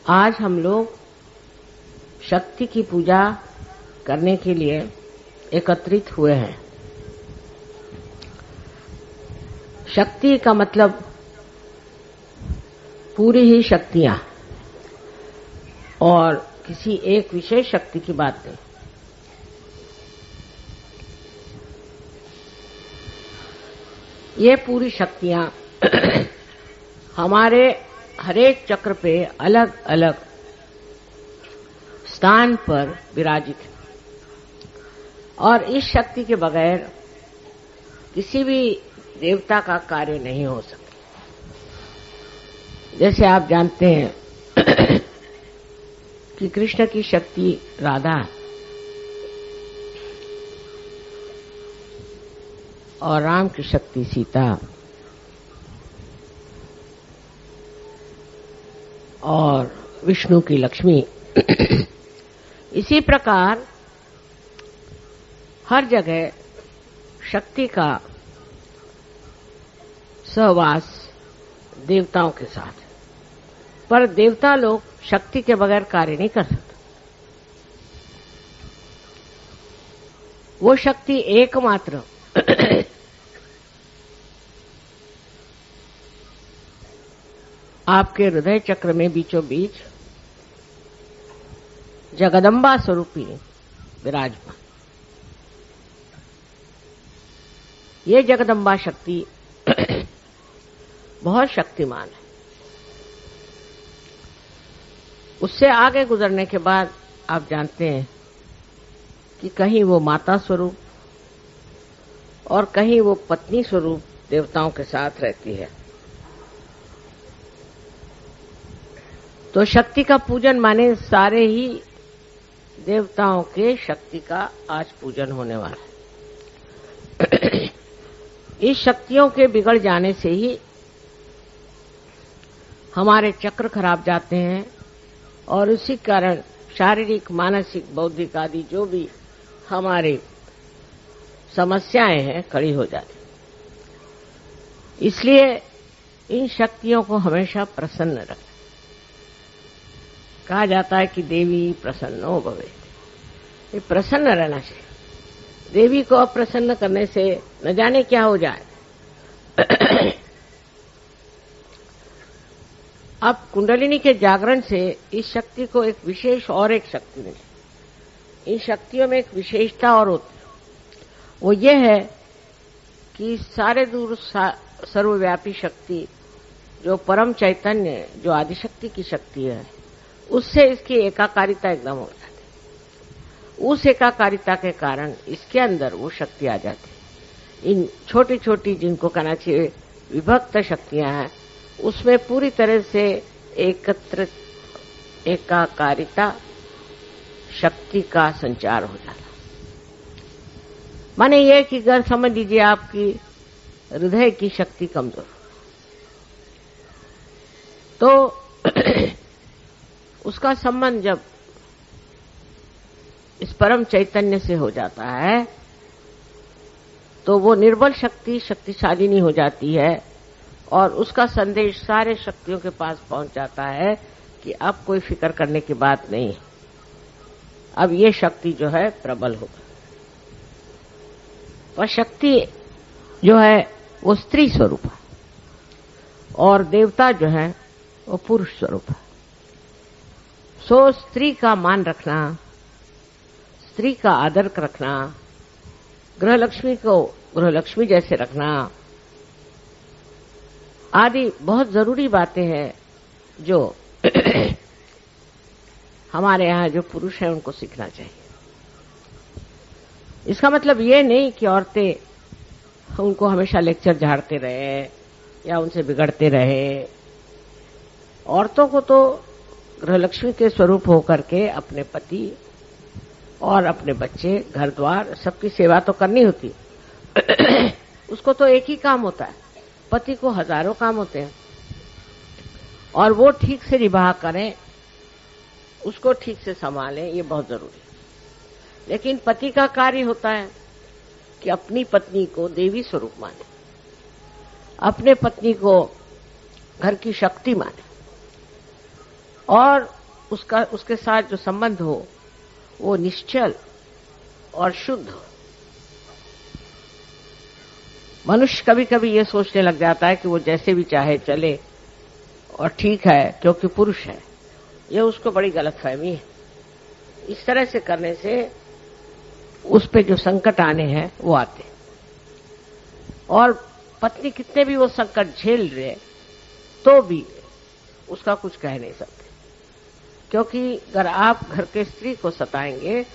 आज हम लोग शक्ति की पूजा करने के लिए एकत्रित हुए हैं। शक्ति का मतलब पूरी ही शक्तियां और किसी एक विशेष शक्ति की बात नहीं। ये पूरी शक्तियां हमारे हरेक चक्र पे अलग अलग स्थान पर विराजित है और इस शक्ति के बगैर किसी भी देवता का कार्य नहीं हो सकता। जैसे आप जानते हैं कि कृष्ण की शक्ति राधा और राम की शक्ति सीता और विष्णु की लक्ष्मी। इसी प्रकार हर जगह शक्ति का सहवास देवताओं के साथ है, पर देवता लोग शक्ति के बगैर कार्य नहीं कर सकते। वो शक्ति एकमात्र आपके हृदय चक्र में बीचों बीच जगदम्बा स्वरूपी विराजमान। ये जगदम्बा शक्ति बहुत शक्तिमान है। उससे आगे गुजरने के बाद आप जानते हैं कि कहीं वो माता स्वरूप और कहीं वो पत्नी स्वरूप देवताओं के साथ रहती है। तो शक्ति का पूजन माने सारे ही देवताओं के शक्ति का आज पूजन होने वाला है। इस शक्तियों के बिगड़ जाने से ही हमारे चक्र खराब जाते हैं और उसी कारण शारीरिक, मानसिक, बौद्धिक आदि जो भी हमारी समस्याएं हैं खड़ी हो जाती। इसलिए इन शक्तियों को हमेशा प्रसन्न रखें। कहा जाता है कि देवी प्रसन्नो भवेत्। ये प्रसन्न रहना चाहिए। देवी को अप्रसन्न करने से न जाने क्या हो जाए। अब कुंडलिनी के जागरण से इस शक्ति को एक विशेष और एक शक्ति मिली। इन शक्तियों में एक विशेषता और होती है, वो ये है कि सारे दूर सर्वव्यापी शक्ति जो परम चैतन्य, जो आदिशक्ति की शक्ति है, उससे इसकी एकाकारिता एकदम हो जाती है। उस एकाकारिता के कारण इसके अंदर वो शक्ति आ जाती है। इन छोटी छोटी, जिनको कहना चाहिए विभक्त शक्तियां हैं, उसमें पूरी तरह से एकत्र एकाकारिता शक्ति का संचार हो जाता। माने ये कि अगर समझ लीजिए आपकी हृदय की शक्ति कमजोर तो उसका संबंध जब इस परम चैतन्य से हो जाता है तो वो निर्बल शक्ति शक्तिशालिनी हो जाती है और उसका संदेश सारे शक्तियों के पास पहुंच जाता है कि अब कोई फिक्र करने की बात नहीं है। अब ये शक्ति जो है प्रबल होगा। पर शक्ति जो है वो स्त्री स्वरूप है और देवता जो है वो पुरुष स्वरूप है। सो स्त्री का मान रखना, स्त्री का आदर रखना, गृहलक्ष्मी को गृहलक्ष्मी जैसे रखना आदि बहुत जरूरी बातें हैं जो हमारे यहाँ जो पुरुष हैं उनको सीखना चाहिए। इसका मतलब ये नहीं कि औरतें उनको हमेशा लेक्चर झाड़ते रहे या उनसे बिगड़ते रहे। औरतों को तो गृहलक्ष्मी के स्वरूप होकर के अपने पति और अपने बच्चे, घर द्वार सबकी सेवा तो करनी होती है। उसको तो एक ही काम होता है, पति को हजारों काम होते हैं और वो ठीक से निभा करें, उसको ठीक से संभालें, ये बहुत जरूरी है। लेकिन पति का कार्य होता है कि अपनी पत्नी को देवी स्वरूप माने, अपने पत्नी को घर की शक्ति माने और उसके साथ जो संबंध हो वो निश्चल और शुद्ध हो। मनुष्य कभी कभी ये सोचने लग जाता है कि वो जैसे भी चाहे चले और ठीक है क्योंकि पुरुष है। ये उसको बड़ी गलतफहमी है। इस तरह से करने से उस पे जो संकट आने हैं वो आते, और पत्नी कितने भी वो संकट झेल रहे तो भी उसका कुछ कह नहीं सकते, क्योंकि अगर आप घर के स्त्री को सताएंगे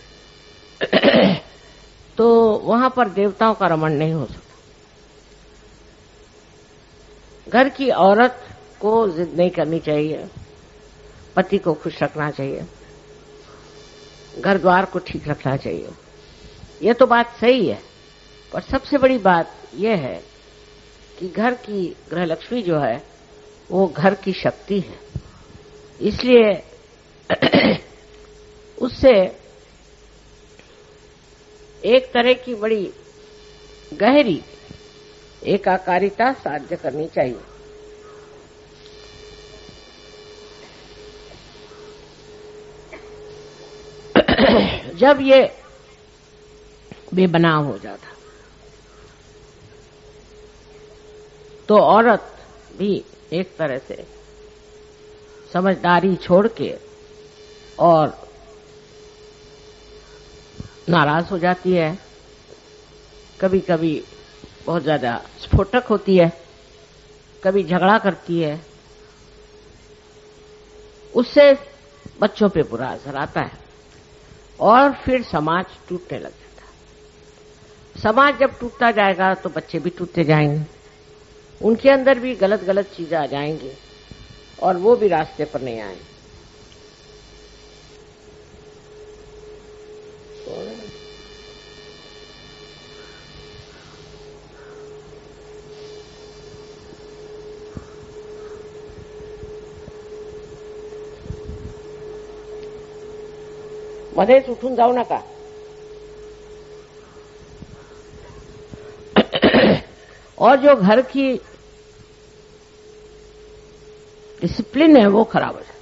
तो वहां पर देवताओं का रमण नहीं हो सकता। घर की औरत को जिद नहीं करनी चाहिए, पति को खुश रखना चाहिए, घर द्वार को ठीक रखना चाहिए। ये तो बात सही है, पर सबसे बड़ी बात यह है कि घर की गृहलक्ष्मी जो है वो घर की शक्ति है। इसलिए उससे एक तरह की बड़ी गहरी एकाकारिता साध्य करनी चाहिए। जब ये बेबनाव हो जाता तो औरत भी एक तरह से समझदारी छोड़ के और नाराज हो जाती है, कभी कभी बहुत ज्यादा स्फोटक होती है, कभी झगड़ा करती है। उससे बच्चों पे बुरा असर आता है और फिर समाज टूटने लग जाता है। समाज जब टूटता जाएगा तो बच्चे भी टूटते जाएंगे, उनके अंदर भी गलत गलत चीजें आ जाएंगी और वो भी रास्ते पर नहीं आएंगे। मध्येच उठून जाऊ नका। और जो घर की डिसिप्लिन है वो खराब हो जाए।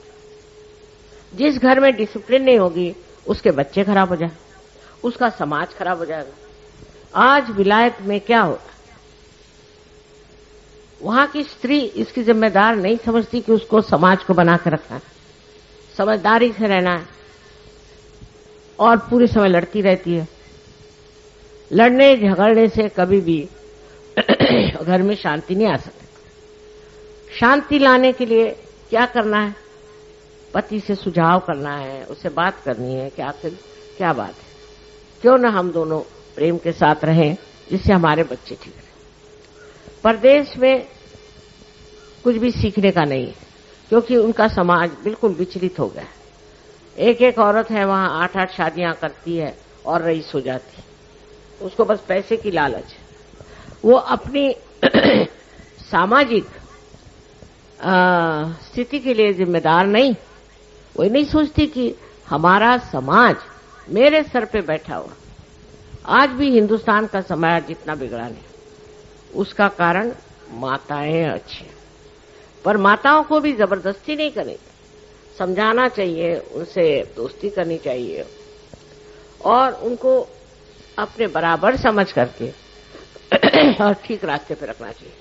जिस घर में डिसिप्लिन नहीं होगी उसके बच्चे खराब हो जाए, उसका समाज खराब हो जाएगा। आज विलायत में क्या होता, वहां की स्त्री इसकी जिम्मेदार नहीं समझती कि उसको समाज को बना के रखना है, समझदारी से रहना है, और पूरे समय लड़ती रहती है। लड़ने झगड़ने से कभी भी घर में शांति नहीं आ सकती। शांति लाने के लिए क्या करना है? पति से सुझाव करना है, उससे बात करनी है कि आखिर क्या बात है, क्यों ना हम दोनों प्रेम के साथ रहें जिससे हमारे बच्चे ठीक रहे। परदेश में कुछ भी सीखने का नहीं है, क्योंकि उनका समाज बिल्कुल विचलित हो गया है। एक एक औरत है वहां 8-8 शादियां करती है और रईस हो जाती है। उसको बस पैसे की लालच है। वो अपनी सामाजिक स्थिति के लिए जिम्मेदार नहीं। वो नहीं सोचती कि हमारा समाज मेरे सर पे बैठा हुआ। आज भी हिंदुस्तान का समाज जितना बिगड़ा नहीं, उसका कारण माताएं अच्छी, पर माताओं को भी जबरदस्ती नहीं करेंगे, समझाना चाहिए, उनसे दोस्ती करनी चाहिए और उनको अपने बराबर समझ करके और ठीक रास्ते पे रखना चाहिए।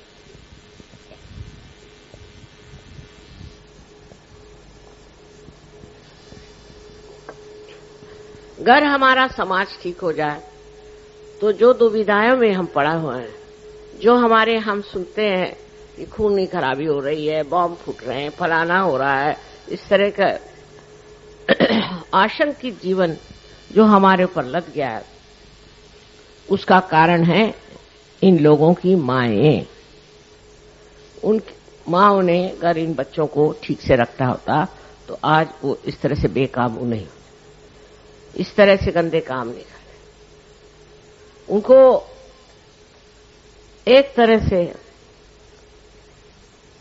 अगर हमारा समाज ठीक हो जाए तो जो दुविधाओं में हम पड़ा हुए हैं, जो हमारे हम सुनते हैं कि खून की खराबी हो रही है, बॉम्ब फूट रहे हैं, फलाना हो रहा है, इस तरह का आशंकित जीवन जो हमारे ऊपर लग गया है, उसका कारण है इन लोगों की माएं। उन माओं ने अगर इन बच्चों को ठीक से रखता होता तो आज वो इस तरह से बेकाबू नहीं होते, इस तरह से गंदे काम नहीं करते। उनको एक तरह से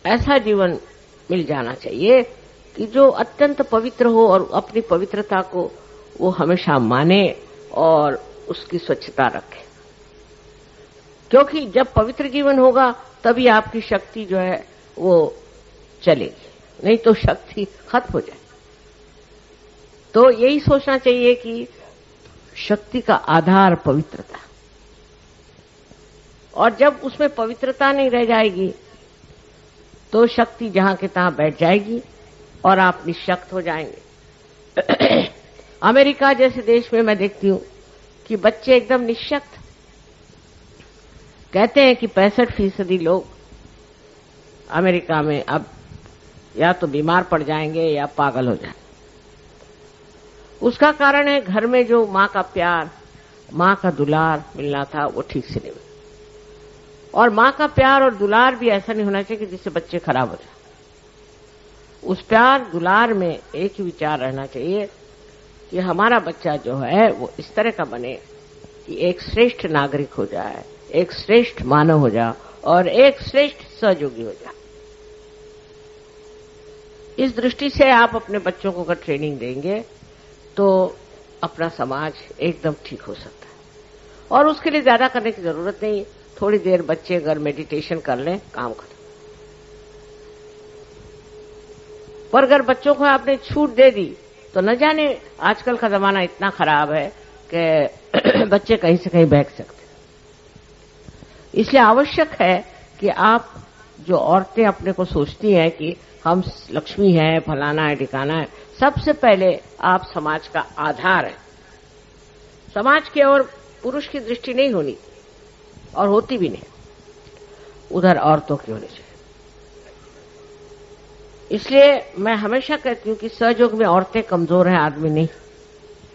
ऐसा जीवन मिल जाना चाहिए कि जो अत्यंत पवित्र हो और अपनी पवित्रता को वो हमेशा माने और उसकी स्वच्छता रखे, क्योंकि जब पवित्र जीवन होगा तभी आपकी शक्ति जो है वो चलेगी, नहीं तो शक्ति खत्म हो जाए। तो यही सोचना चाहिए कि शक्ति का आधार पवित्रता, और जब उसमें पवित्रता नहीं रह जाएगी तो शक्ति जहां के तहां बैठ जाएगी और आप निशक्त हो जाएंगे। अमेरिका जैसे देश में मैं देखती हूं कि बच्चे एकदम निशक्त, कहते हैं कि 65% लोग अमेरिका में अब या तो बीमार पड़ जाएंगे या पागल हो जाएंगे। उसका कारण है घर में जो मां का प्यार, मां का दुलार मिलना था वो ठीक से नहीं मिला। और मां का प्यार और दुलार भी ऐसा नहीं होना चाहिए कि जिससे बच्चे खराब हो जाए। उस प्यार दुलार में एक ही विचार रहना चाहिए कि हमारा बच्चा जो है वो इस तरह का बने कि एक श्रेष्ठ नागरिक हो जाए, एक श्रेष्ठ मानव हो जाए और एक श्रेष्ठ सहयोगी हो जाए। इस दृष्टि से आप अपने बच्चों को अगर ट्रेनिंग देंगे तो अपना समाज एकदम ठीक हो सकता है। और उसके लिए ज्यादा करने की जरूरत नहीं, थोड़ी देर बच्चे अगर मेडिटेशन कर लें काम करें। पर अगर बच्चों को आपने छूट दे दी तो न जाने, आजकल का जमाना इतना खराब है कि बच्चे कहीं से कहीं बहक सकते। इसलिए आवश्यक है कि आप जो औरतें अपने को सोचती हैं कि हम लक्ष्मी हैं, फलाना है, ठिकाना है, सबसे पहले आप समाज का आधार है। समाज की ओर पुरुष की दृष्टि नहीं होनी और होती भी नहीं, उधर औरतों की होनी चाहिए। इसलिए मैं हमेशा कहती हूं कि सहयोग में औरतें कमजोर हैं, आदमी नहीं।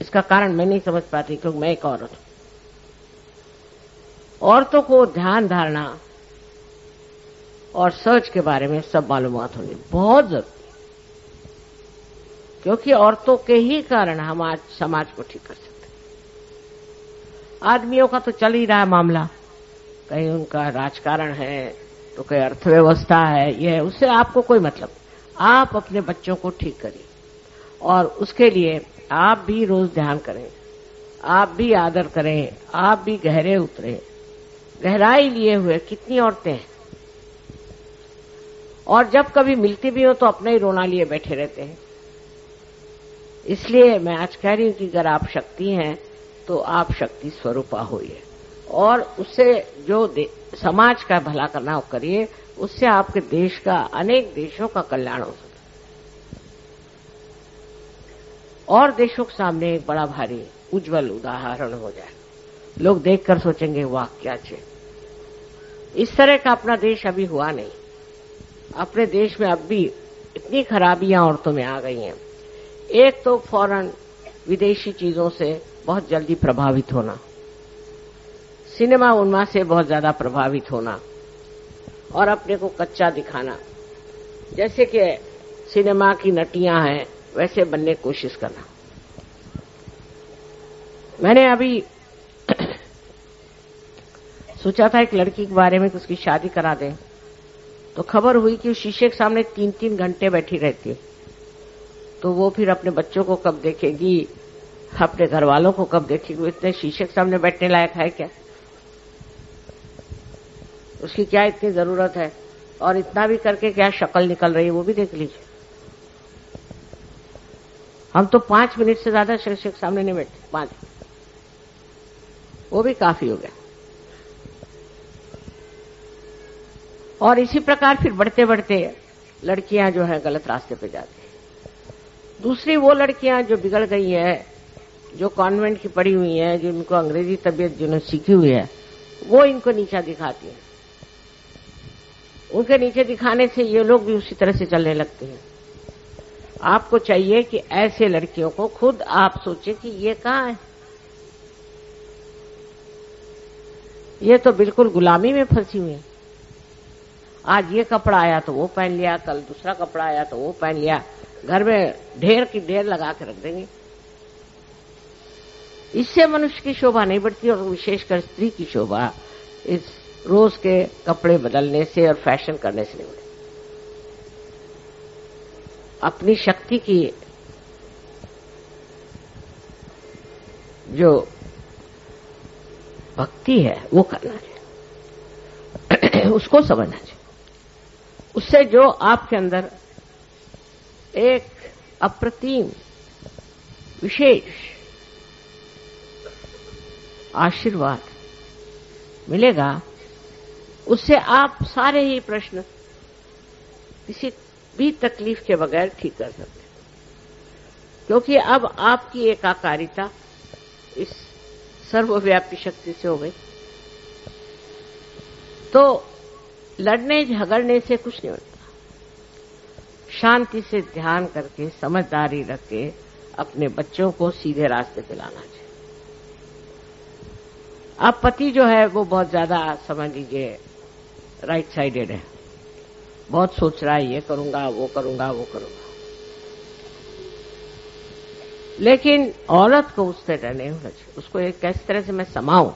इसका कारण मैं नहीं समझ पाती क्योंकि मैं एक औरत हूं। औरतों को ध्यान धारणा और सहज के बारे में सब मालूमात होनी बहुत जरूरी, क्योंकि औरतों के ही कारण हम आज समाज को ठीक कर सकते हैं। आदमियों का तो चल ही रहा है मामला, कहीं उनका राजकारण है तो कहीं अर्थव्यवस्था है, यह उससे आपको कोई मतलब। आप अपने बच्चों को ठीक करिए और उसके लिए आप भी रोज ध्यान करें, आप भी आदर करें, आप भी गहरे उतरें। गहराई लिए हुए कितनी औरतें हैं, और जब कभी मिलती भी हो तो अपने ही रोना लिए बैठे रहते हैं। इसलिए मैं आज कह रही हूं कि अगर आप शक्ति हैं तो आप शक्ति स्वरूपा होइए और उससे जो समाज का भला करना हो करिए, उससे आपके देश का, अनेक देशों का कल्याण हो सकता और देशों के सामने एक बड़ा भारी उज्जवल उदाहरण हो जाए। लोग देखकर सोचेंगे वाह क्या चाहिए। इस तरह का अपना देश अभी हुआ नहीं। अपने देश में अब भी इतनी खराबियां औरतों में आ गई हैं। एक तो फौरन विदेशी चीजों से बहुत जल्दी प्रभावित होना, सिनेमा उन्माद से बहुत ज्यादा प्रभावित होना और अपने को कच्चा दिखाना, जैसे कि सिनेमा की नटियां हैं वैसे बनने की कोशिश करना। मैंने अभी सोचा था एक लड़की के बारे में कि उसकी शादी करा दें, तो खबर हुई कि शीशे के सामने 3-3 घंटे बैठी रहती है। तो वो फिर अपने बच्चों को कब देखेगी, अपने घर वालों को कब देखेगी? वो इतने शीशे के सामने बैठने लायक है क्या? उसकी क्या इतनी जरूरत है? और इतना भी करके क्या शक्ल निकल रही है वो भी देख लीजिए। हम तो 5 मिनट से ज्यादा शीशे के सामने नहीं बैठते, 5, वो भी काफी हो गया। और इसी प्रकार फिर बढ़ते बढ़ते लड़कियां जो है गलत रास्ते पे जाती हैं। दूसरी वो लड़कियां जो बिगड़ गई हैं, जो कॉन्वेंट की पढ़ी हुई हैं, जिनको अंग्रेजी तबीयत जिन्होंने सीखी हुई है, वो इनको नीचा दिखाती हैं। उनके नीचे दिखाने से ये लोग भी उसी तरह से चलने लगते हैं। आपको चाहिए कि ऐसे लड़कियों को खुद आप सोचे कि ये कहां है, ये तो बिल्कुल गुलामी में फंसी हुई है। आज ये कपड़ा आया तो वो पहन लिया, कल दूसरा कपड़ा आया तो वो पहन लिया, घर में ढेर की ढेर लगा के रख देंगे। इससे मनुष्य की शोभा नहीं बढ़ती और विशेषकर स्त्री की शोभा इस रोज के कपड़े बदलने से और फैशन करने से नहीं बढ़ती। अपनी शक्ति की जो भक्ति है वो करना चाहिए, उसको समझना चाहिए। उससे जो आपके अंदर एक अप्रतिम विशेष आशीर्वाद मिलेगा, उससे आप सारे ही प्रश्न किसी भी तकलीफ के बगैर ठीक कर सकते हैं। क्योंकि अब आपकी एकाकारिता इस सर्वव्यापी शक्ति से हो गई, तो लड़ने झगड़ने से कुछ नहीं होता। शांति से ध्यान करके, समझदारी रख के अपने बच्चों को सीधे रास्ते पे लाना चाहिए। अब पति जो है वो बहुत ज्यादा, समझ लीजिए, राइट साइडेड है, बहुत सोच रहा है ये करूंगा वो करूंगा वो करूंगा, लेकिन औरत को उस तरह नहीं होना चाहिए। उसको एक कैसी तरह से मैं समाऊं,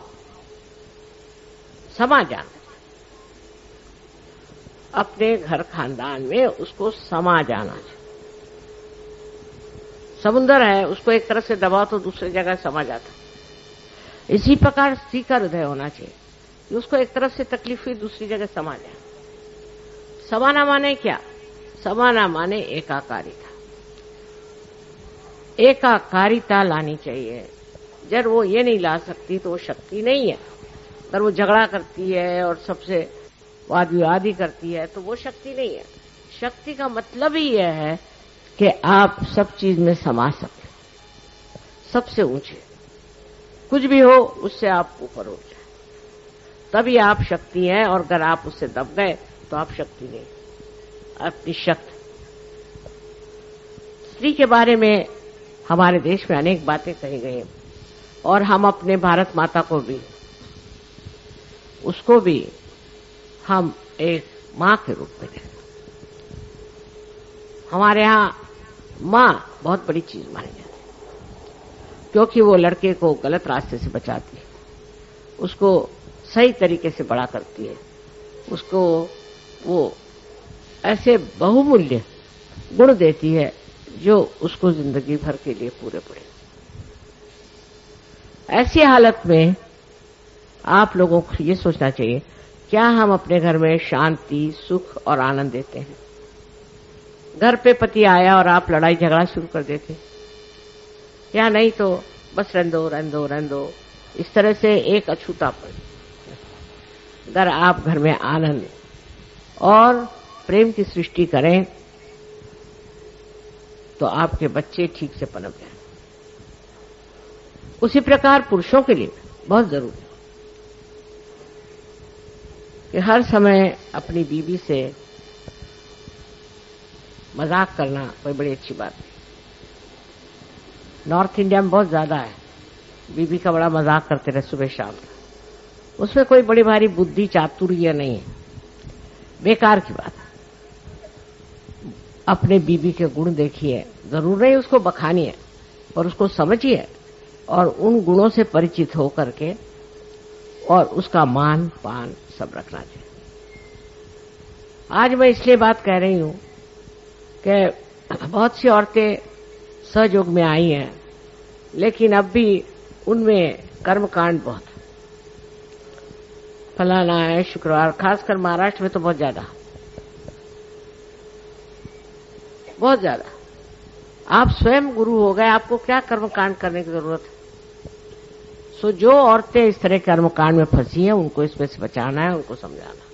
समा जाना चाहिए। अपने घर खानदान में उसको समा जाना चाहिए। समुंदर है, उसको एक तरफ से दबाओ तो दूसरी जगह समा जाता। इसी प्रकार स्त्री का हृदय होना चाहिए कि उसको एक तरफ से तकलीफ हुई, दूसरी जगह समा जाए। समाना माने क्या? समाना माने एकाकारिता। एकाकारिता लानी चाहिए। जब वो ये नहीं ला सकती तो वो शक्ति नहीं है। अगर वो झगड़ा करती है और सबसे वाद विवाद ही करती है तो वो शक्ति नहीं है। शक्ति का मतलब ही यह है कि आप सब चीज में समा सके, सबसे ऊंचे कुछ भी हो उससे आप ऊपर हो जाए, तभी आप शक्ति हैं। और अगर आप उससे दब गए तो आप शक्ति नहीं, आप निशक्त। स्त्री के बारे में हमारे देश में अनेक बातें कही गई और हम अपने भारत माता को भी, उसको भी हम एक मां के रूप में देखते। हमारे यहां मां बहुत बड़ी चीज मानी जाती है, क्योंकि वो लड़के को गलत रास्ते से बचाती है, उसको सही तरीके से बड़ा करती है, उसको वो ऐसे बहुमूल्य गुण देती है जो उसको जिंदगी भर के लिए पूरे पड़े। ऐसी हालत में आप लोगों को ये सोचना चाहिए, क्या हम अपने घर में शांति, सुख और आनंद देते हैं? घर पे पति आया और आप लड़ाई झगड़ा शुरू कर देते, या नहीं तो बस रंदो रंदो रंदो, इस तरह से एक अछूतापन। अगर आप घर में आनंद और प्रेम की सृष्टि करें तो आपके बच्चे ठीक से पनप जाएं। उसी प्रकार पुरुषों के लिए बहुत जरूरी है कि हर समय अपनी बीवी से मजाक करना कोई बड़ी अच्छी बात नहीं। नॉर्थ इंडिया में बहुत ज्यादा है, बीवी का बड़ा मजाक करते रहे सुबह शाम। उसमें कोई बड़ी भारी बुद्धि चातुर्य नहीं है, बेकार की बात है। अपने बीवी के गुण देखिए, जरूर नहीं उसको बखानिए, और उसको समझिए और उन गुणों से परिचित हो करके और उसका मान पान सब रखना चाहिए। आज मैं इसलिए बात कह रही हूं कि बहुत सी औरतें सहयोग में आई हैं, लेकिन अब भी उनमें कर्मकांड बहुत, फलाना है, शुक्रवार, खासकर महाराष्ट्र में तो बहुत ज्यादा। आप स्वयं गुरु हो गए, आपको क्या कर्मकांड करने की जरूरत है? सो जो औरतें इस तरह कर्मकांड में फंसी हैं उनको इसमें से बचाना है, उनको समझाना,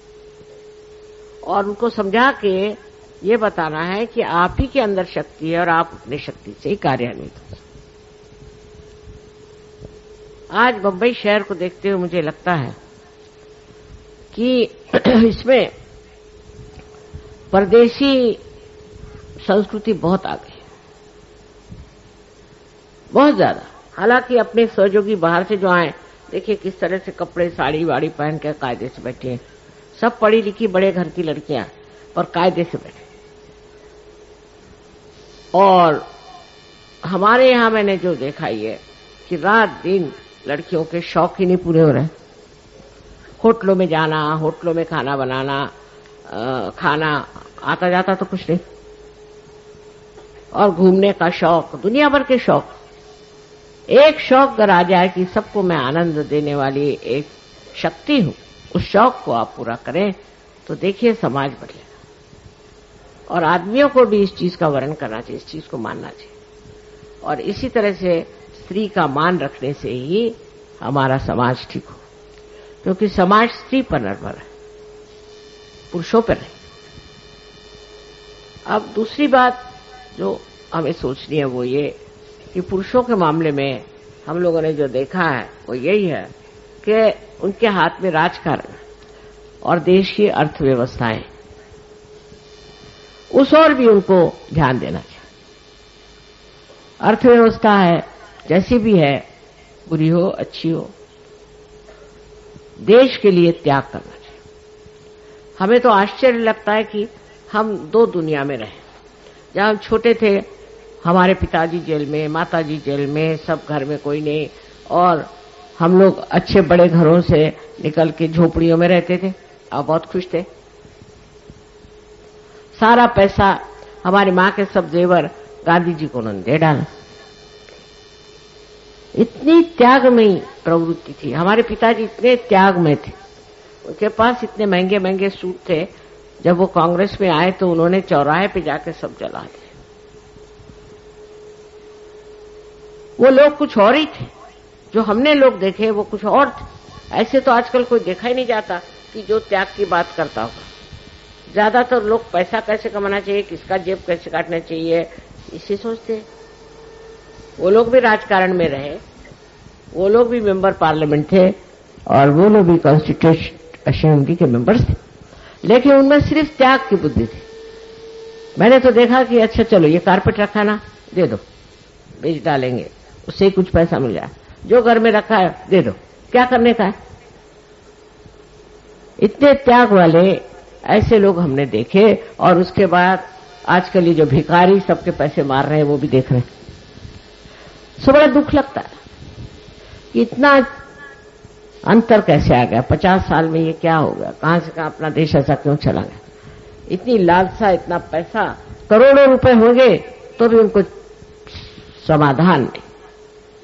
और उनको समझा के ये बताना है कि आप ही के अंदर शक्ति है और आप अपनी शक्ति से ही कार्यान्वित हो। आज बंबई शहर को देखते हुए मुझे लगता है कि इसमें परदेशी संस्कृति बहुत आ गई, बहुत ज्यादा। हालांकि अपने सहयोगी बाहर से जो आए, देखिए किस तरह से कपड़े साड़ी वाड़ी पहन के कायदे से बैठे हैं। सब पढ़ी लिखी बड़े घर की लड़कियां, पर कायदे से बैठे। और हमारे यहां मैंने जो देखा है कि रात दिन लड़कियों के शौक ही नहीं पूरे हो रहे। होटलों में जाना, होटलों में खाना बनाना, खाना आता जाता तो कुछ नहीं, और घूमने का शौक, दुनिया भर के शौक। एक शौक अगर आ जाए कि सबको मैं आनंद देने वाली एक शक्ति हूं, उस शौक को आप पूरा करें तो देखिए समाज बदलेगा। और आदमियों को भी इस चीज का वर्णन करना चाहिए, इस चीज को मानना चाहिए। और इसी तरह से स्त्री का मान रखने से ही हमारा समाज ठीक हो, क्योंकि समाज स्त्री पर निर्भर है, पुरुषों पर नहीं। अब दूसरी बात जो हमें सोचनी है वो ये कि पुरुषों के मामले में हम लोगों ने जो देखा है वो यही है कि उनके हाथ में राजकारण और देश की अर्थव्यवस्थाएं, उस ओर भी उनको ध्यान देना चाहिए। अर्थव्यवस्था है जैसी भी है, बुरी हो अच्छी हो, देश के लिए त्याग करना चाहिए। हमें तो आश्चर्य लगता है कि हम दो दुनिया में रहे। जब हम छोटे थे हमारे पिताजी जेल में, माताजी जेल में, सब घर में कोई नहीं, और हम लोग अच्छे बड़े घरों से निकल के झोपड़ियों में रहते थे और बहुत खुश थे। सारा पैसा, हमारी माँ के सब जेवर गांधी जी को उन्होंने दे डाला। इतनी त्यागमयी प्रवृत्ति थी। हमारे पिताजी इतने त्यागमय थे, उनके पास इतने महंगे महंगे सूट थे। जब वो कांग्रेस में आए तो उन्होंने चौराहे पे जाकर सब जला दिए। वो लोग कुछ और ही थे, जो हमने लोग देखे वो कुछ और थे। ऐसे तो आजकल कोई देखा ही नहीं जाता कि जो त्याग की बात करता होगा। ज्यादातर लोग पैसा कैसे कमाना चाहिए, किसका जेब कैसे काटना चाहिए, इसे सोचते हैं। वो लोग भी राजकारण में रहे, वो लोग भी मेंबर पार्लियामेंट थे और वो लोग भी कॉन्स्टिट्यूशन असेंबली के मेंबर्स थे, लेकिन उनमें सिर्फ त्याग की बुद्धि थी। मैंने तो देखा कि अच्छा चलो ये कारपेट रखा ना, दे दो, बेच डालेंगे, उससे ही कुछ पैसा मिल जाए। जो घर में रखा है दे दो, क्या करने का है। इतने त्याग वाले ऐसे लोग हमने देखे। और उसके बाद आजकल ये जो भिखारी सबके पैसे मार रहे हैं वो भी देख रहे हैं। सो बड़ा दुख लगता है कि इतना अंतर कैसे आ गया। 50 साल में ये क्या हो गया, कहां से कहां अपना देश ऐसा क्यों चला गया। इतनी लालसा, इतना पैसा, करोड़ों रुपए होंगे तो भी उनको समाधान नहीं,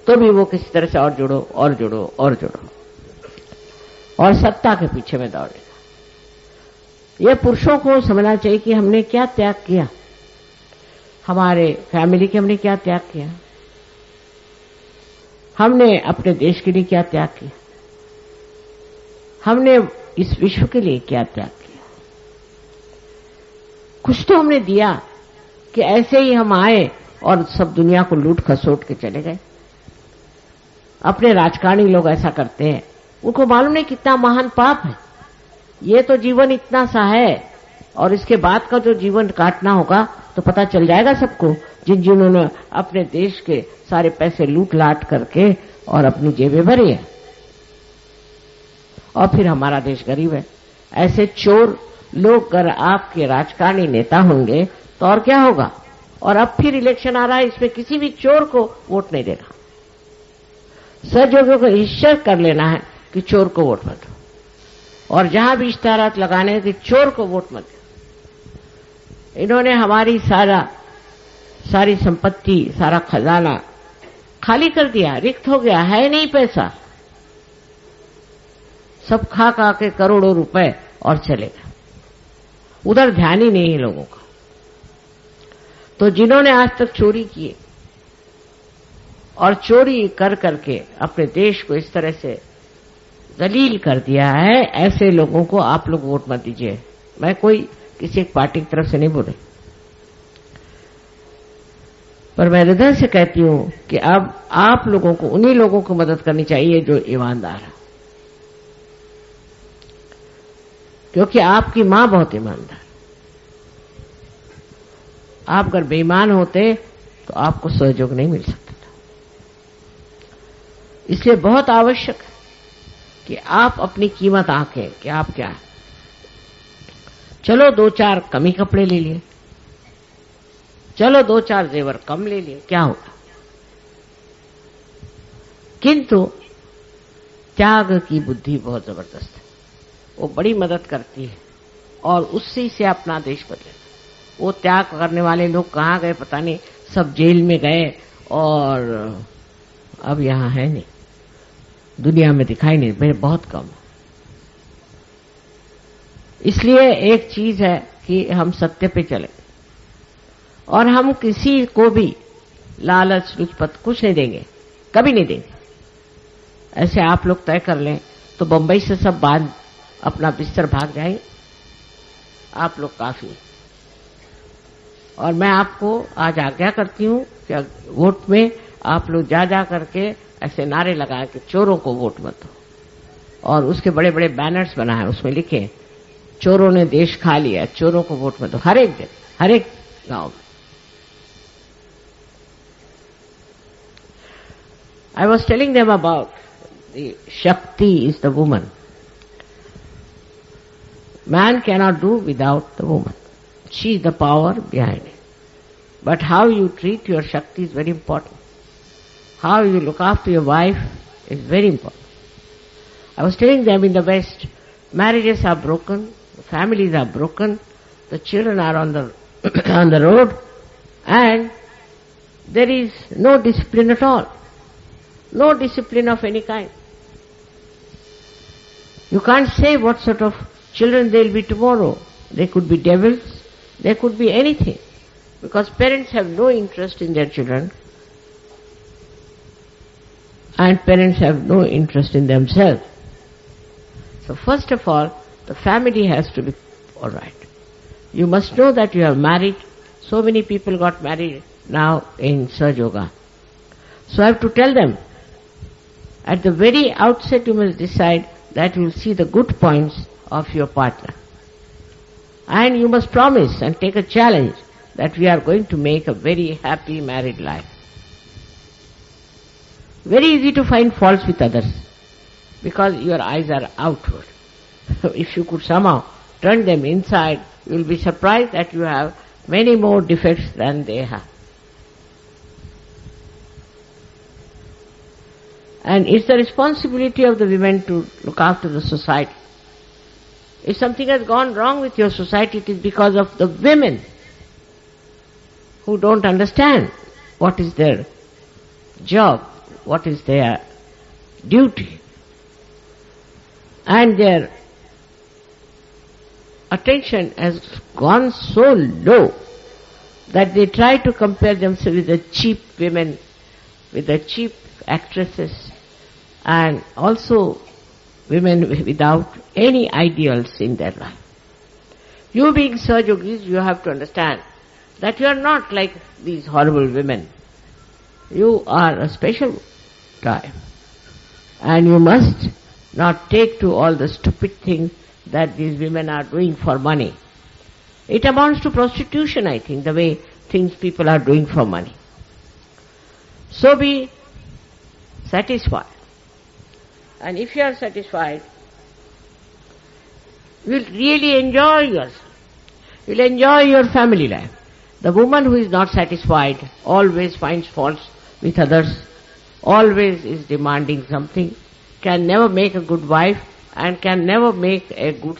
तो भी वो किसी तरह से और जुड़ो और जुड़ो और जुड़ो, और सत्ता के पीछे में दौड़ेगा। ये पुरुषों को समझना चाहिए कि हमने क्या त्याग किया, हमारे फैमिली के हमने क्या त्याग किया, हमने अपने देश के लिए क्या त्याग किया, हमने इस विश्व के लिए क्या त्याग किया। कुछ तो हमने दिया कि ऐसे ही हम आए और सब दुनिया को लूट खसोट के चले गए। अपने राजकारणी लोग ऐसा करते हैं, उनको मालूम नहीं कितना महान पाप है। ये तो जीवन इतना सा है और इसके बाद का जो जीवन काटना होगा तो पता चल जाएगा सबको, जिन्होंने अपने देश के सारे पैसे लूट लाट करके और अपनी जेबें भरी है, और फिर हमारा देश गरीब है। ऐसे चोर लोग अगर आपके राजकारणी नेता होंगे तो और क्या होगा। और अब फिर इलेक्शन आ रहा है, इसमें किसी भी चोर को वोट नहीं देना। सजोगों को निश्चय कर लेना है कि चोर को वोट मत दो, और जहां भी इश्तेहारात लगाने हैं कि चोर को वोट मत दो। इन्होंने हमारी सारी संपत्ति, सारा खजाना खाली कर दिया, रिक्त हो गया, है नहीं पैसा, सब खा खा के करोड़ों रुपए और चले गए। उधर ध्यान ही नहीं है लोगों का। तो जिन्होंने आज तक चोरी किए और चोरी कर करके अपने देश को इस तरह से जलील कर दिया है, ऐसे लोगों को आप लोग वोट मत दीजिए। मैं कोई किसी एक पार्टी की तरफ से नहीं बोल रही, पर मैं हृदय से कहती हूं कि अब आप लोगों को उन्हीं लोगों को मदद करनी चाहिए जो ईमानदार है, क्योंकि आपकी मां बहुत ईमानदार। आप अगर बेईमान होते तो आपको सहयोग नहीं मिल सकता था। इसलिए बहुत आवश्यक है कि आप अपनी कीमत आंकें कि आप क्या है। चलो 2-4 कमी कपड़े ले लिए, चलो 2-4 जेवर कम ले लिए, क्या होगा। किंतु त्याग की बुद्धि बहुत जबरदस्त है, वो बड़ी मदद करती है और उससे से अपना देश बदलेगा। वो त्याग करने वाले लोग कहां गए पता नहीं, सब जेल में गए और अब यहां है नहीं, दुनिया में दिखाई नहीं, मेरे बहुत कम। इसलिए एक चीज है कि हम सत्य पे चले, और हम किसी को भी लालच लुचपत कुछ नहीं देंगे, कभी नहीं देंगे। ऐसे आप लोग तय कर लें तो बंबई से सब बांध अपना बिस्तर भाग जाएंगे, आप लोग काफी। और मैं आपको आज आज्ञा करती हूं कि वोट में आप लोग जा जा करके ऐसे नारे लगाए कि चोरों को वोट मत दो, और उसके बड़े बड़े बैनर्स बनाए, उसमें लिखे चोरों ने देश खा लिया, चोरों को वोट मत दो, हर एक दिन, हर एक गांव में। I was telling them about the Shakti is the woman. Man cannot do without the woman. She is the power behind it. But how you treat your Shakti is very important. How you look after your wife is very important. I was telling them in the West, marriages are broken, the families are broken, the children are on the on the road, and there is no discipline at all. No discipline of any kind. You can't say what sort of children they'll be tomorrow. They could be devils, they could be anything. Because parents have no interest in their children, and parents have no interest in themselves. So first of all, the family has to be all right. You must know that you are married. So many people got married now in Surge Yoga. So I have to tell them, at the very outset you must decide that you will see the good points of your partner. And you must promise and take a challenge that we are going to make a very happy married life. Very easy to find faults with others, because your eyes are outward. If you could somehow turn them inside, you will be surprised that you have many more defects than they have. And it's the responsibility of the women to look after the society. If something has gone wrong with your society, it is because of the women who don't understand what is their job, what is their duty. And their attention has gone so low that they try to compare themselves with the cheap women, with the cheap actresses, and also women without any ideals in their life. You being Surge Yogis, you have to understand that you are not like these horrible women. You are a special type. And you must not take to all the stupid things that these women are doing for money. It amounts to prostitution, I think, the way things people are doing for money. So be satisfied. And if you are satisfied, you will really enjoy yourself. You will enjoy your family life. The woman who is not satisfied always finds faults with others, always is demanding something, can never make a good wife, and can never make a good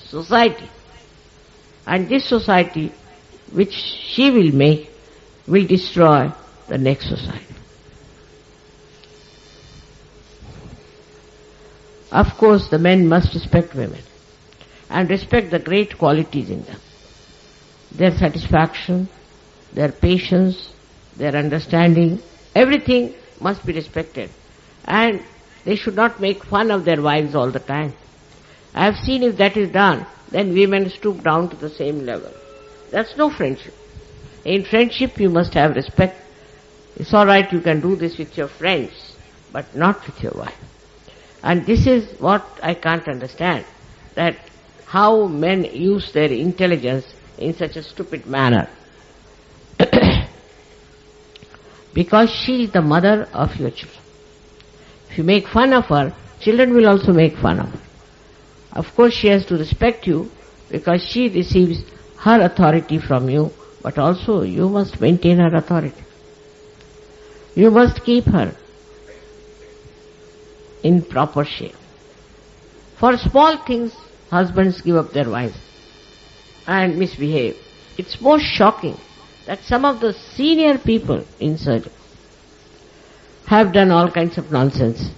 society. And this society which she will make will destroy the next society. Of course, the men must respect women and respect the great qualities in them. Their satisfaction, their patience, their understanding, everything must be respected. And they should not make fun of their wives all the time. I have seen if that is done, then women stoop down to the same level. That's no friendship. In friendship you must have respect. It's all right, you can do this with your friends, but not with your wife. And this is what I can't understand, that how men use their intelligence in such a stupid manner. Because she is the mother of your children. If you make fun of her, children will also make fun of her. Of course she has to respect you because she receives her authority from you, but also you must maintain her authority. You must keep her in proper shape. For small things, husbands give up their wives and misbehave. It's most shocking that some of the senior people in surgery have done all kinds of nonsense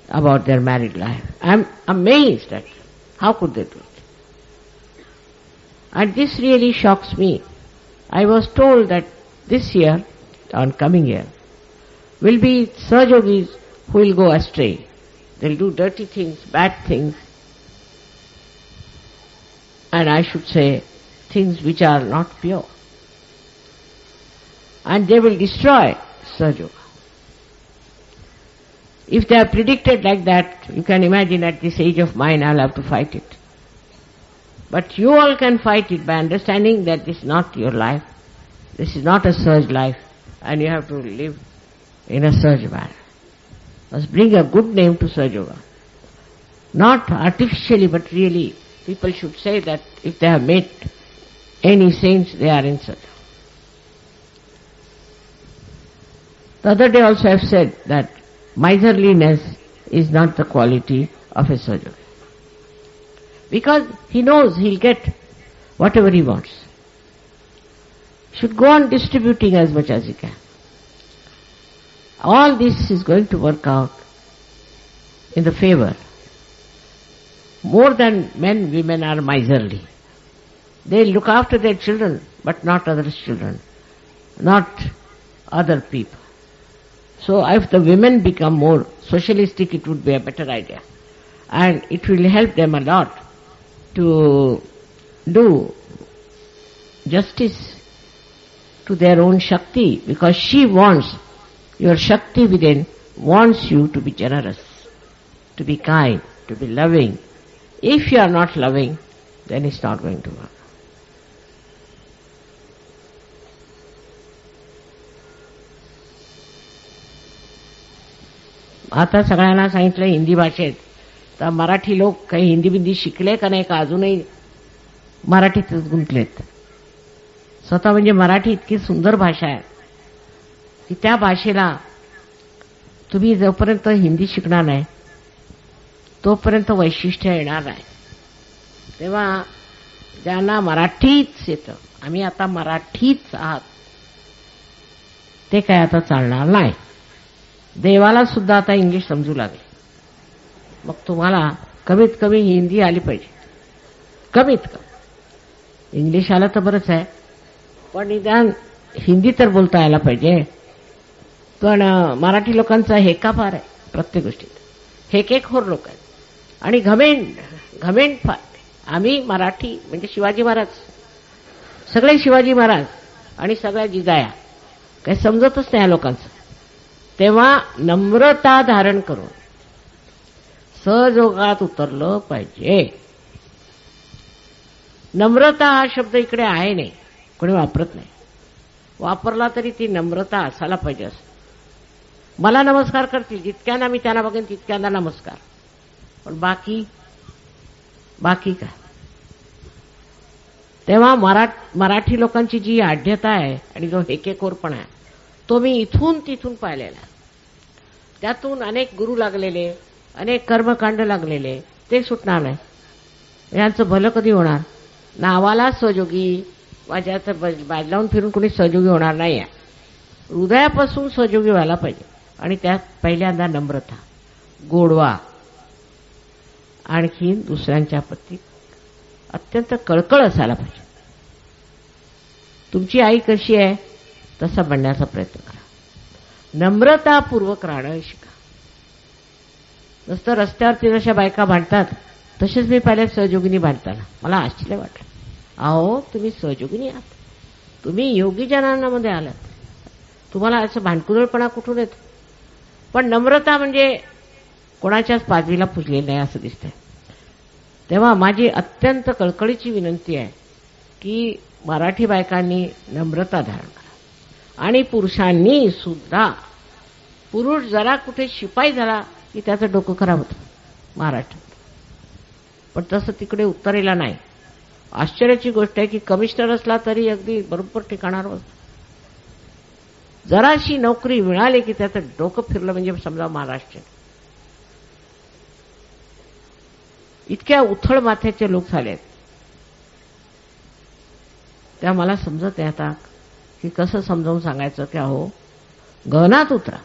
about their married life. I'm amazed at how could they do it. And this really shocks me. I was told that this year, on coming year, will be Sahajogis who will go astray. They'll do dirty things, bad things, and I should say things which are not pure. And they will destroy Sahaja. If they are predicted like that, you can imagine at this age of mine I'll have to fight it. But you all can fight it by understanding that this is not your life. This is not a Sahaja life, and you have to live in a Sahaja manner. Must bring a good name to Sahaja Yoga. Not artificially, but really. People should say that if they have met any saints, they are in Sahaja. The other day also I have said that miserliness is not the quality of a Sahaja. Because he knows he'll get whatever he wants. Should go on distributing as much as he can. All this is going to work out in the favor. More than men, women are miserly. They look after their children, but not others' children, not other people. So if the women become more socialistic, it would be a better idea. And it will help them a lot to do justice to their own Shakti, because she wants, your Shakti within wants you to be generous, to be kind, to be loving. If you are not loving, then it's not going to work. आता सगळ्यांना सांगितलं हिंदी भाषेत, तर मराठी लोक काही हिंदी बिंदी शिकले का नाही का अजूनही मराठीतच गुंतलेत. स्वतः म्हणजे मराठी इतकी सुंदर भाषा आहे की त्या भाषेला तुम्ही जोपर्यंत हिंदी शिकणार नाही तोपर्यंत वैशिष्ट्य येणार नाही. तेव्हा ज्यांना मराठीच येतं, आम्ही आता मराठीच आहात, ते काय आता चालणार नाही. देवाला सुद्धा आता इंग्लिश समजू लागले. मग तुम्हाला कमीत कमी हिंदी आली पाहिजे, कमीत कमी. इंग्लिश आलं तर बरंच आहे, पण निदान हिंदी तर बोलता यायला पाहिजे. पण मराठी लोकांचा हेका फार आहे प्रत्येक गोष्टीत. हेकेखोर लोक आहेत आणि घमेंड फार. आम्ही मराठी म्हणजे शिवाजी महाराज, सगळे शिवाजी महाराज आणि सगळ्या जिजाया, काही समजतच नाही या लोकांचं. तेव्हा नम्रता धारण करून सहजोगात उतरलं पाहिजे. नम्रता हा शब्द इकडे आहे नाही, कोणी वापरत नाही. वापरला तरी ती नम्रता असायला पाहिजे. असं मला नमस्कार करतील, जितक्यांदा मी त्यांना बघेन तितक्यांदा नमस्कार, पण बाकी काय. तेव्हा मराठी लोकांची जी आढ्यता आहे आणि जो हेकेखोरपणा आहे तो मी इथून तिथून पाहिलेला. त्यातून अनेक गुरु लागलेले, अनेक कर्मकांड लागलेले, ते सुटणार नाही. यांचं भलं कधी होणार. नावाला सहयोगी, माझ्याचं बाज लावून फिरून कोणी सहयोगी होणार नाही आहे. हृदयापासून सहयोगी व्हायला पाहिजे. आणि त्यात पहिल्यांदा नम्रता, गोडवा, आणखी दुसऱ्यांच्या प्रती अत्यंत कळकळ असायला पाहिजे. तुमची आई कशी आहे तसा बनण्याचा प्रयत्न करा. नम्रतापूर्वक राहणं शिका. नुसतं रस्त्यावरती जशा बायका भांडतात तसेच मी पाहिल्या सहयोगिनी भांडताना मला आश्चर्य वाटलं. अहो, तुम्ही सहयोगिनी आहात, तुम्ही योगी जनांमध्ये आलात, तुम्हाला असं भांडकुदळपणा कुठून येतो. पण नम्रता म्हणजे कोणाच्याच पाजवीला पुजलेली नाही असं दिसतंय. तेव्हा माझी अत्यंत कळकळीची विनंती आहे की मराठी बायकांनी नम्रता धारण करा. आणि पुरुषांनी सुद्धा. पुरुष जरा कुठे शिपाई झाला की त्याचं डोकं खराब होतं महाराष्ट्रात, पण तसं तिकडे उत्तरेला नाही. आश्चर्याची गोष्ट आहे की कमिशनर असला तरी अगदी बरोबर ठिकाणावर असतो. जराशी नोकरी मिळाली की त्याचं डोकं फिरलं म्हणजे समजा महाराष्ट्र. इतक्या उथळ माथ्याचे लोक झालेत. त्या मला समजत नाही आता की कसं समजावून सांगायचं की अहो, गहनात उतरा,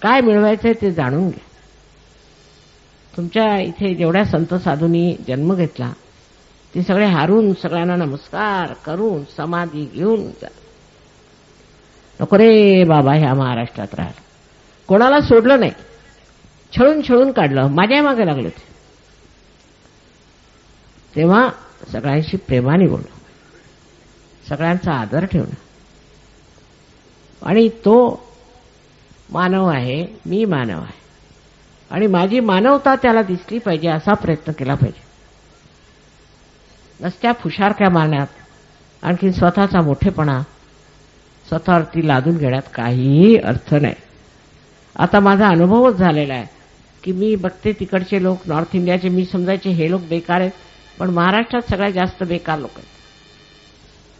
काय मिळवायचंय ते जाणून घ्या. तुमच्या इथे जेवढ्या संत साधूंनी जन्म घेतला ती सगळे हारून सगळ्यांना नमस्कार करून समाधी घेऊन जा. नको रे बाबा ह्या महाराष्ट्रात राहायला. कोणाला सोडलं नाही, छळून छळून काढलं, माझ्या मागे लागले होते. तेव्हा सगळ्यांशी प्रेमाने बोलणं, सगळ्यांचा आदर ठेवणं. आणि तो मानव आहे, मी मानव आहे, आणि माझी मानवता त्याला दिसली पाहिजे असा प्रयत्न केला पाहिजे. नसत्या फुशारक्या मारण्यात, आणखी स्वतःचा मोठेपणा स्वतःवरती लादून घेण्यात काहीही अर्थ नाही. आता माझा अनुभवच झालेला आहे की मी बघते तिकडचे लोक, नॉर्थ इंडियाचे, मी समजायचे हे लोक बेकार आहेत, पण महाराष्ट्रात सगळ्यात जास्त बेकार लोक आहेत.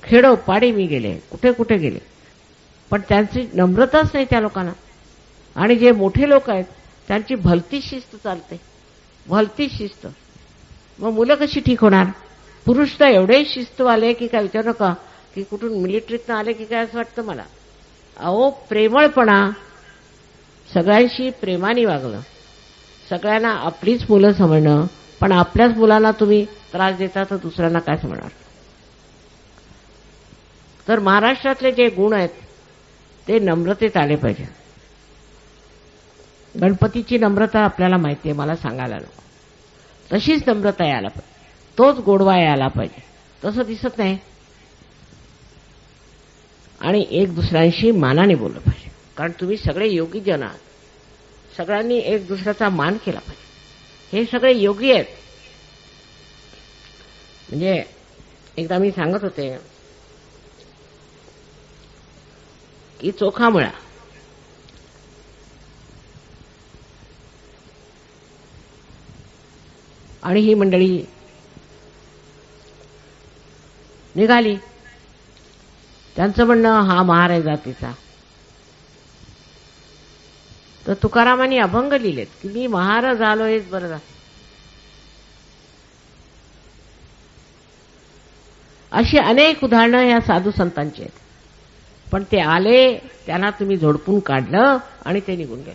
खेडोपाडी मी गेले, कुठे कुठे गेले, पण त्यांची नम्रताच नाही त्या लोकांना. आणि जे मोठे लोक आहेत त्यांची भलती शिस्त चालते, भलती शिस्त. मग मुलं कशी ठीक होणार? पुरुष तर एवढे शिस्तवाले की काय विचारू नका, की कुठून मिलिटरीतनं आले की काय असं वाटतं मला. अहो प्रेमळपणा, सगळ्यांशी प्रेमाने वागणं, सगळ्यांना आपलीच मुलं समजणं. पण आपल्याच मुलांना तुम्ही त्रास देता तर दुसऱ्यांना काय समजणार? तर महाराष्ट्रातले जे गुण आहेत ते नम्रतेत आले पाहिजे. गणपतीची नम्रता आपल्याला माहिती आहे, मला सांगायला नको. तशीच नम्रता यायला पाहिजे, तोच गोडवा यायला पाहिजे. तसं दिसत नाही. आणि एक दुसऱ्यांशी मानाने बोललं पाहिजे, कारण तुम्ही सगळे योगी जन आहात. सगळ्यांनी एक दुसऱ्याचा मान केला पाहिजे. हे सगळे योगी आहेत. म्हणजे एकदा मी सांगत होते की चोखा मुळा, आणि ही मंडळी निघाली. त्यांचं म्हणणं हा महार आहे जातीचा. तर तुकारामांनी अभंग लिहिलेत की मी महार झालो हेच बरं झालं. अशी अनेक उदाहरणं या साधू संतांची आहेत. पण ते आले, त्यांना तुम्ही झोडपून काढलं आणि ते निघून गेले.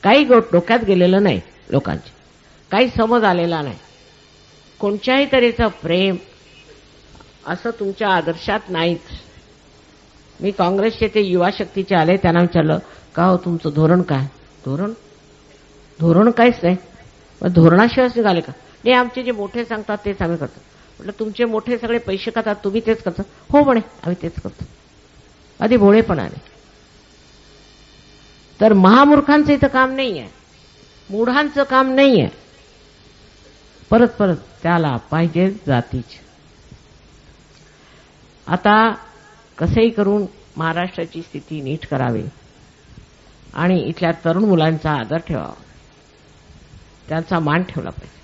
काही डोक्यात गेलेलं नाही लोकांचे, काही समज आलेला नाही. कोणत्याही तऱ्हेचं प्रेम असं तुमच्या आदर्शात नाहीच. मी काँग्रेसचे ते युवा शक्तीचे आले, त्यांना विचारलं का हो तुमचं धोरण काय? धोरण काहीच नाही. मग धोरणाशिवायच निघाले का? नाही, आमचे जे मोठे सांगतात तेच आम्ही करतो. म्हटलं तुमचे मोठे सगळे पैसे खातात, तुम्ही तेच करता? हो म्हणे, आम्ही तेच करतो. आधी भोळेपणाने. तर महामूर्खांचं इथं काम नाही आहे, मूढांचं काम नाही आहे. परत परत त्याला पाहिजे जातीच. आता कसंही करून महाराष्ट्राची स्थिती नीट करावी आणि इथल्या तरुण मुलांचा आदर ठेवावा, त्यांचा मान ठेवला पाहिजे.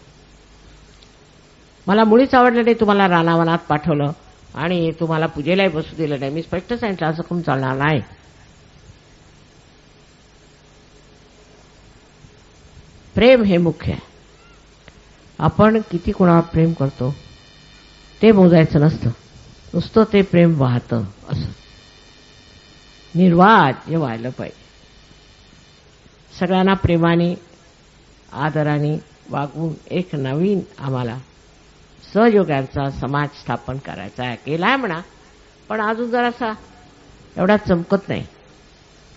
मला मुळीच आवडलं नाही तुम्हाला रानावनात पाठवलं आणि तुम्हाला पूजेलाही बसू दिलं नाही. मी स्पष्ट सांगितलं असं करून चालणार नाही. प्रेम हे मुख्य आहे. आपण किती कोणावर प्रेम करतो ते मोजायचं नसतं, नुसतं ते प्रेम वाहतं असं निर्वाज्य व्हायला पाहिजे. सगळ्यांना प्रेमाने आदराने वागवून एक नवीन आम्हाला सहयोगांचा समाज स्थापन करायचा आहे. केलाय म्हणा, पण अजून जरासा एवढा चमकत नाही,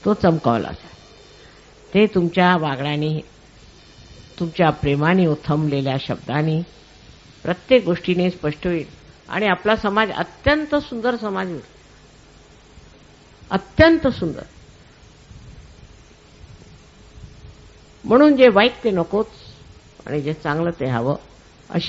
तो चमकावला. ते तुमच्या वागण्याने, तुमच्या प्रेमाने उथमलेल्या शब्दांनी प्रत्येक गोष्टीने स्पष्ट होईल आणि आपला समाज अत्यंत सुंदर समाज होईल. अत्यंत सुंदर. म्हणून जे वाईट ते नकोच आणि जे चांगलं ते हवं अशी